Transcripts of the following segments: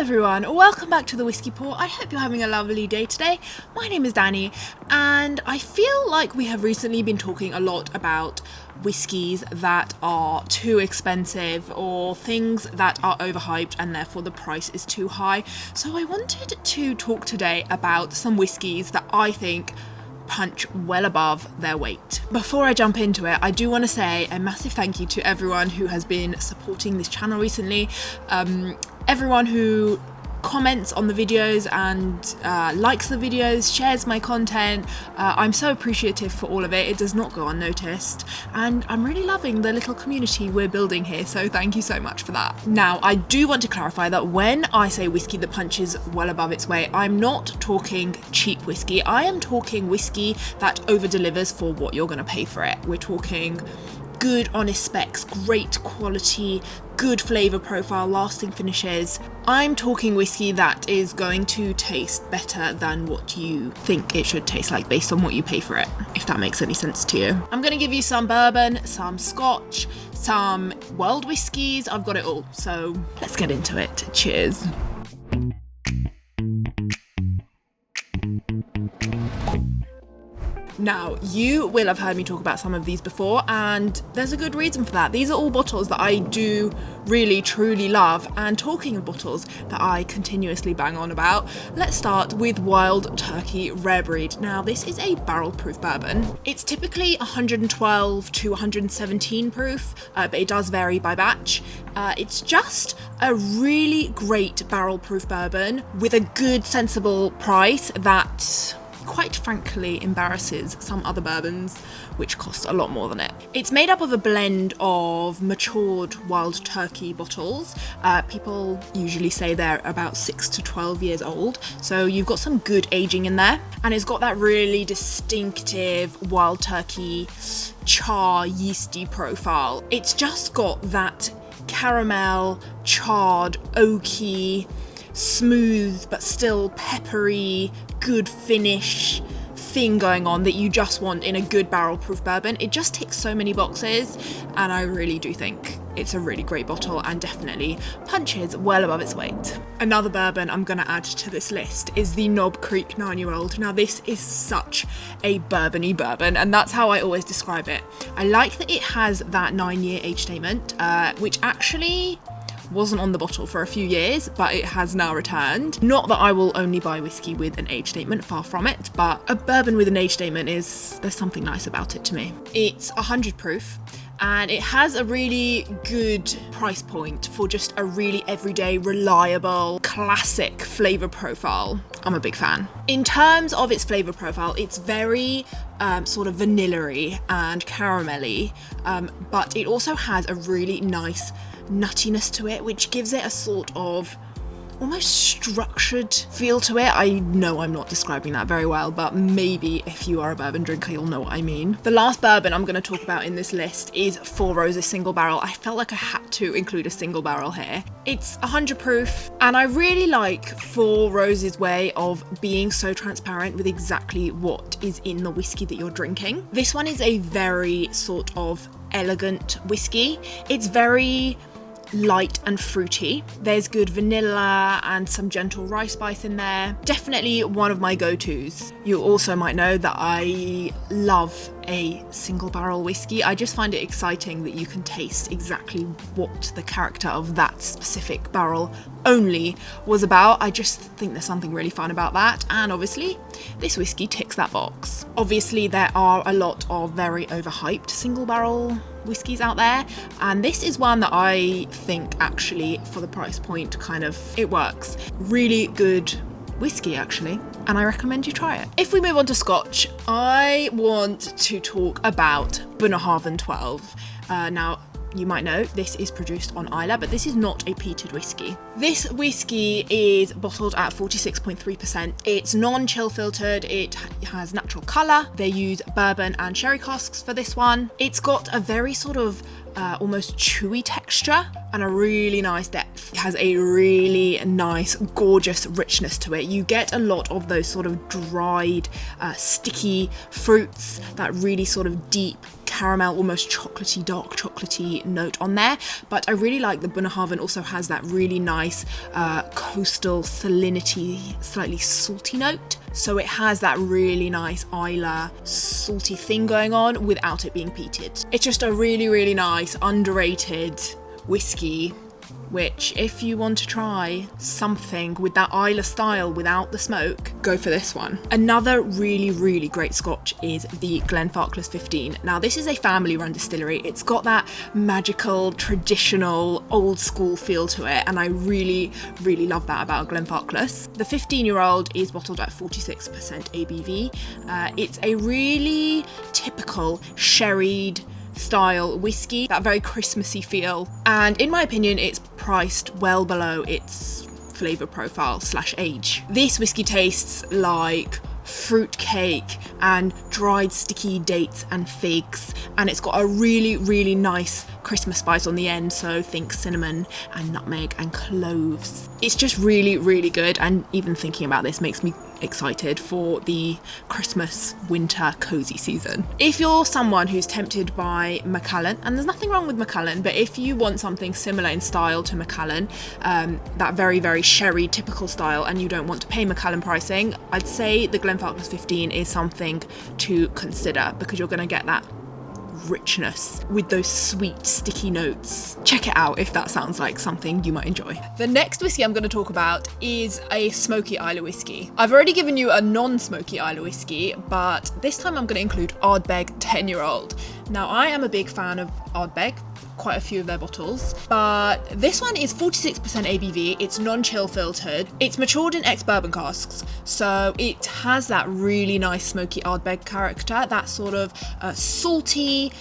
everyone, welcome back to the Whiskey Pour. I hope you're having a lovely day today. My name is Danny and I feel like we have recently been talking a lot about whiskies that are too expensive or things that are overhyped and therefore the price is too high. So I wanted to talk today about some whiskies that I think punch well above their weight. Before I jump into it, I do want to say a massive thank you to everyone who has been supporting this channel recently. Everyone who comments on the videos and likes the videos, shares my content. I'm so appreciative for all of it. It does not go unnoticed, and I'm really loving the little community we're building here, so thank you so much for that. Now, I do want to clarify that when I say whiskey that punches well above its weight, I'm not talking cheap whiskey. I am talking whiskey that over delivers for what you're going to pay for it. We're talking good, honest specs, great quality, good flavour profile, lasting finishes. I'm talking whiskey that is going to taste better than what you think it should taste like based on what you pay for it, if that makes any sense to you. I'm going to give you some bourbon, some Scotch, some world whiskies. I've got it all, so let's get into it. Cheers. Now, you will have heard me talk about some of these before, and there's a good reason for that. These are all bottles that I do really, truly love, and talking of bottles that I continuously bang on about, let's start with Wild Turkey Rare Breed. Now, this is a barrel-proof bourbon. It's typically 112 to 117 proof, but it does vary by batch. It's just a really great barrel-proof bourbon with a good, sensible price that quite frankly embarrasses some other bourbons which cost a lot more than it. It's made up of a blend of matured Wild Turkey bottles. People usually say they're about 6 to 12 years old, so you've got some good aging in there, and it's got that really distinctive Wild Turkey char yeasty profile. It's just got that caramel, charred, oaky, smooth but still peppery, good finish thing going on that you just want in a good barrel proof bourbon. It just ticks so many boxes, and I really do think it's a really great bottle and definitely punches well above its weight. Another bourbon I'm going to add to this list is the Knob Creek 9-year-old. Now, this is such a bourbony bourbon, and that's how I always describe it. I like that it has that 9-year age statement, which actually wasn't on the bottle for a few years, but it has now returned. Not that I will only buy whiskey with an age statement, far from it, but a bourbon with an age statement there's something nice about it to me. It's 100 proof, and it has a really good price point for just a really everyday, reliable, classic flavour profile. I'm a big fan. In terms of its flavour profile, it's very sort of vanilla-y and caramelly, but it also has a really nice nuttiness to it, which gives it a sort of almost structured feel to it. I know I'm not describing that very well, but maybe if you are a bourbon drinker, you'll know what I mean. The last bourbon I'm going to talk about in this list is Four Roses Single Barrel. I felt like I had to include a single barrel here. It's 100 proof, and I really like Four Roses' way of being so transparent with exactly what is in the whiskey that you're drinking. This one is a very sort of elegant whiskey. It's very light and fruity. There's good vanilla and some gentle rice spice in there. Definitely one of my go-tos. You also might know that I love a single barrel whiskey. I just find it exciting that you can taste exactly what the character of that specific barrel only was about. I just think there's something really fun about that, and obviously this whiskey ticks that box. Obviously there are a lot of very overhyped single barrel whiskies out there, and this is one that I think actually for the price point it works. Really good whiskey actually, and I recommend you try it. If we move on to Scotch, I want to talk about Bunnahabhain 12. Now, you might know this is produced on Islay, but this is not a peated whiskey. This whiskey is bottled at 46.3%. It's non-chill filtered, it has natural colour. They use bourbon and sherry casks for this one. It's got a very sort of almost chewy texture and a really nice depth. It has a really nice, gorgeous richness to it. You get a lot of those sort of dried, sticky fruits, that really sort of deep caramel, almost chocolatey, dark chocolatey note on there. But I really like the Bunnahabhain also has that really nice coastal salinity, slightly salty note. So it has that really nice Islay salty thing going on without it being peated. It's just a really, really nice, underrated whiskey, which if you want to try something with that Islay style without the smoke, go for this one. Another really, really great Scotch is the Glenfarclas 15. Now this is a family run distillery. It's got that magical, traditional, old school feel to it, and I really, really love that about Glenfarclas. The 15-year-old is bottled at 46% ABV. It's a really typical sherried style whiskey, that very Christmassy feel, and in my opinion it's priced well below its flavour profile / age. This whiskey tastes like fruit cake and dried sticky dates and figs, and it's got a really, really nice Christmas spice on the end, so think cinnamon and nutmeg and cloves. It's just really, really good, and even thinking about this makes me excited for the Christmas winter cozy season. If you're someone who's tempted by Macallan, and there's nothing wrong with Macallan, but if you want something similar in style to Macallan, that very, very sherry typical style, and you don't want to pay Macallan pricing, I'd say the Glenfarclas 15 is something to consider, because you're going to get that richness with those sweet sticky notes. Check it out if that sounds like something you might enjoy. The next whiskey I'm going to talk about is a smoky Islay whiskey. I've already given you a non-smoky Islay whiskey, but this time I'm going to include Ardbeg 10-year-old. Now I am a big fan of Ardbeg, quite a few of their bottles, but this one is 46% ABV. It's non-chill filtered. It's matured in ex-bourbon casks, so it has that really nice smoky Ardbeg character, that sort of salty,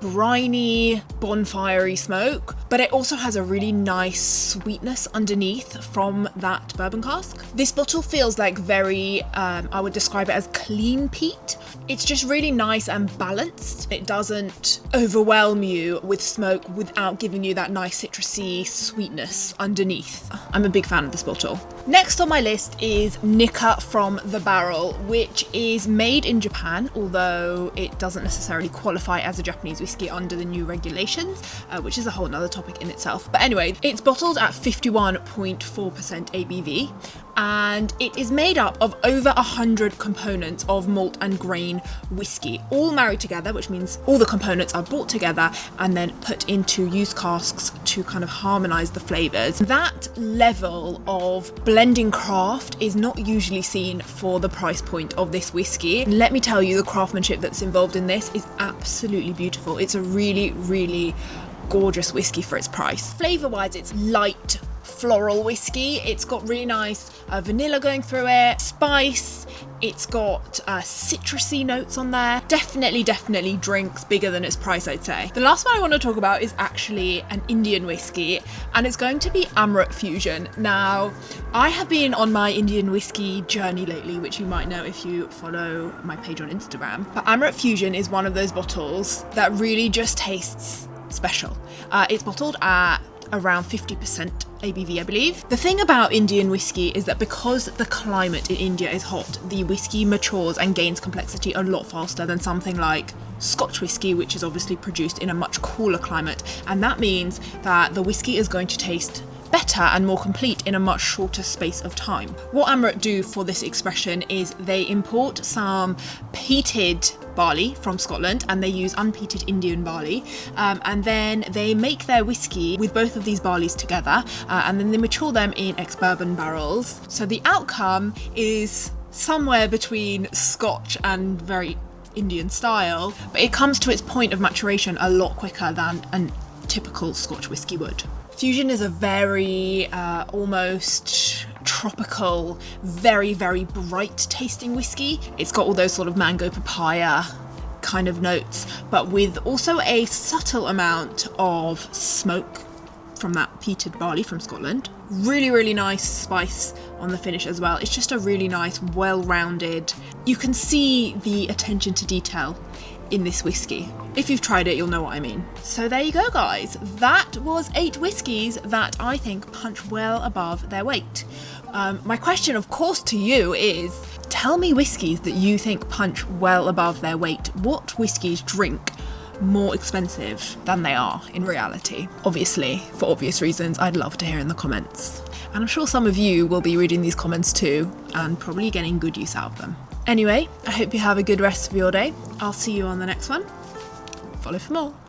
briny, bonfirey smoke, but it also has a really nice sweetness underneath from that bourbon cask. This bottle feels like very, I would describe it as clean peat. It's just really nice and balanced. It doesn't overwhelm you with smoke without giving you that nice citrusy sweetness underneath. I'm a big fan of this bottle. Next on my list is Nikka from the barrel, which is made in Japan, although it doesn't necessarily qualify as a Japanese whiskey under the new regulations, which is a whole nother topic in itself. But anyway, it's bottled at 51.4% ABV, and it is made up of over 100 components of malt and grain whiskey, all married together, which means all the components are brought together and then put into used casks to kind of harmonise the flavours. That level of blending craft is not usually seen for the price point of this whiskey. Let me tell you, the craftsmanship that's involved in this is absolutely beautiful. It's a really, really gorgeous whiskey for its price. Flavour-wise, it's light, floral whiskey. It's got really nice vanilla going through it, spice. It's got citrusy notes on there. Definitely drinks bigger than its price, I'd say. The last one I want to talk about is actually an Indian whiskey, and it's going to be Amrut Fusion. Now, I have been on my Indian whiskey journey lately, which you might know if you follow my page on Instagram. But Amrut Fusion is one of those bottles that really just tastes special. It's bottled at around 50% ABV, I believe. The thing about Indian whiskey is that because the climate in India is hot, the whiskey matures and gains complexity a lot faster than something like Scotch whiskey, which is obviously produced in a much cooler climate, and that means that the whiskey is going to taste better and more complete in a much shorter space of time. What Amrut do for this expression is they import some peated barley from Scotland, and they use unpeated Indian barley, and then they make their whiskey with both of these barleys together, and then they mature them in ex-bourbon barrels. So the outcome is somewhere between Scotch and very Indian style, but it comes to its point of maturation a lot quicker than a typical Scotch whiskey would. Fusion is a very almost tropical, very bright tasting whiskey. It's got all those sort of mango papaya kind of notes, but with also a subtle amount of smoke from that peated barley from Scotland. Really nice spice on the finish as well. It's just a really nice, well-rounded. You can see the attention to detail in this whiskey. If you've tried it, you'll know what I mean. So there you go, guys. That was 8 whiskies that I think punch well above their weight. My question, of course, to you is, tell me whiskies that you think punch well above their weight. What whiskies drink more expensive than they are in reality? Obviously, for obvious reasons, I'd love to hear in the comments. And I'm sure some of you will be reading these comments too, and probably getting good use out of them. Anyway, I hope you have a good rest of your day. I'll see you on the next one. Follow for more.